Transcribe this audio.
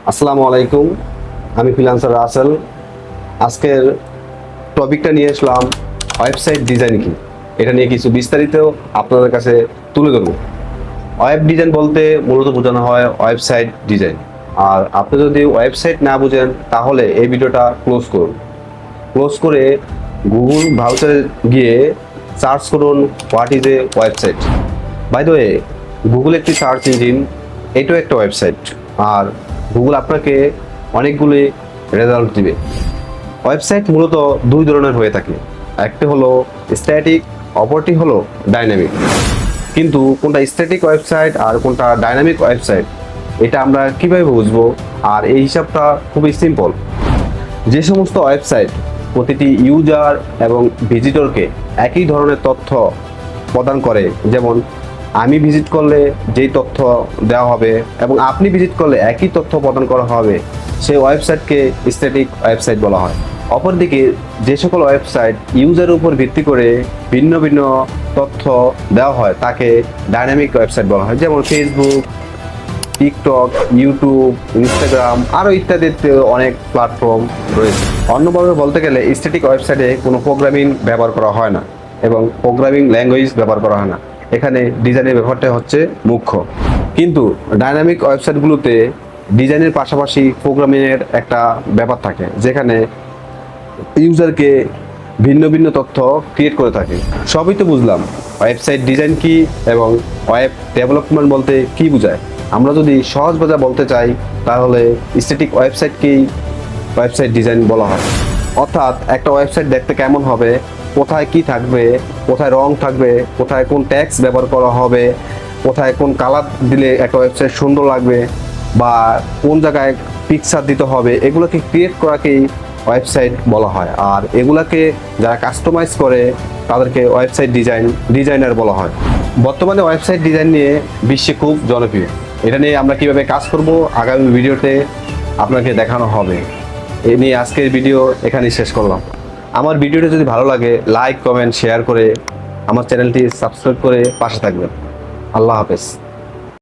আসসালামু আলাইকুম, আমি ফ্রিল্যান্সার রাসেল। আজকের টপিকটা নিয়ে আসলাম ওয়েবসাইট ডিজাইন কি, এটা নিয়ে কিছু বিস্তারিত আপনাদের কাছে তুলে ধরব। ওয়েব ডিজাইন বলতে মূলত বোঝানো হয় ওয়েবসাইট ডিজাইন। আর আপনি যদি ওয়েবসাইট না বুঝেন তাহলে এই ভিডিওটা ক্লোজ করুন। ক্লোজ করে গুগল ব্রাউজারে গিয়ে সার্চ করুন what is a website. By the way, Google একটি সার্চ ইঞ্জিন, এটাও একটা ওয়েবসাইট। আর গুগল আপনাকে অনেকগুলি রেজাল্ট দিবে। ওয়েবসাইট মূলত দুই ধরনের হয়ে থাকে, একটি হলো স্ট্যাটিক, অপরটি হলো ডাইনামিক। কিন্তু কোনটা স্ট্যাটিক ওয়েবসাইট আর কোনটা ডাইনামিক ওয়েবসাইট এটা আমরা কিভাবে বুঝবো? আর এই হিসাবটা খুবই সিম্পল। যে সমস্ত ওয়েবসাইট প্রতিটি ইউজার এবং ভিজিটরকে একই ধরনের তথ্য প্রদান করে, যেমন আমি ভিজিট করলে যেই তথ্য দেওয়া হবে এবং আপনি ভিজিট করলে একই তথ্য প্রদান করা হবে, সেই ওয়েবসাইটকে স্ট্যাটিক ওয়েবসাইট বলা হয়। অপরদিকে যে সকল ওয়েবসাইট ইউজারের উপর ভিত্তি করে ভিন্ন ভিন্ন তথ্য দেওয়া হয় তাকে ডাইনামিক ওয়েবসাইট বলা হয়, যেমন ফেসবুক, টিকটক, ইউটিউব, ইনস্টাগ্রাম আরও ইত্যাদিতে অনেক প্ল্যাটফর্ম রয়েছে। অন্যভাবে বলতে গেলে স্ট্যাটিক ওয়েবসাইটে কোনো প্রোগ্রামিং ব্যবহার করা হয় না এবং প্রোগ্রামিং ল্যাঙ্গুয়েজ ব্যবহার করা হয় না, এখানে ডিজাইনের ব্যাপারটা হচ্ছে মুখ্য। কিন্তু ডাইনামিক ওয়েবসাইটগুলোতে ডিজাইনের পাশাপাশি প্রোগ্রামিংয়ের একটা ব্যাপার থাকে, যেখানে ইউজারকে ভিন্ন ভিন্ন তথ্য ক্রিয়েট করে থাকে। সবই তো বুঝলাম, ওয়েবসাইট ডিজাইন কি এবং ওয়েব ডেভেলপমেন্ট বলতে কি বোঝায়। আমরা যদি সহজ ভাষা বলতে চাই তাহলে স্ট্যাটিক ওয়েবসাইটকেই ওয়েবসাইট ডিজাইন বলা হয়। অর্থাৎ একটা ওয়েবসাইট দেখতে কেমন হবে, কোথায় কি থাকবে, কোথায় রং থাকবে, কোথায় কোন ট্যাক্স ব্যবহার করা হবে, কোথায় কোন কালার দিলে একটা ওয়েবসাইট সুন্দর লাগবে, বা কোন জায়গায় পিকচার দিতে হবে, এগুলোকে ক্রিয়েট করাকেই ওয়েবসাইট বলা হয়। আর এগুলাকে যারা কাস্টমাইজ করে তাদেরকে ওয়েবসাইট ডিজাইনার বলা হয়। বর্তমানে ওয়েবসাইট ডিজাইন নিয়ে বিশ্বে খুব জনপ্রিয়। এটা নিয়ে আমরা কিভাবে কাজ করব আগামী ভিডিওতে আপনাকে দেখানো হবে। এ নিয়ে আজকের ভিডিও এখানেই শেষ করলাম। আমার ভিডিওটা যদি ভালো লাগে লাইক, কমেন্ট, শেয়ার করে আমার চ্যানেলটি সাবস্ক্রাইব করে পাশে থাকবেন। আল্লাহ হাফেজ।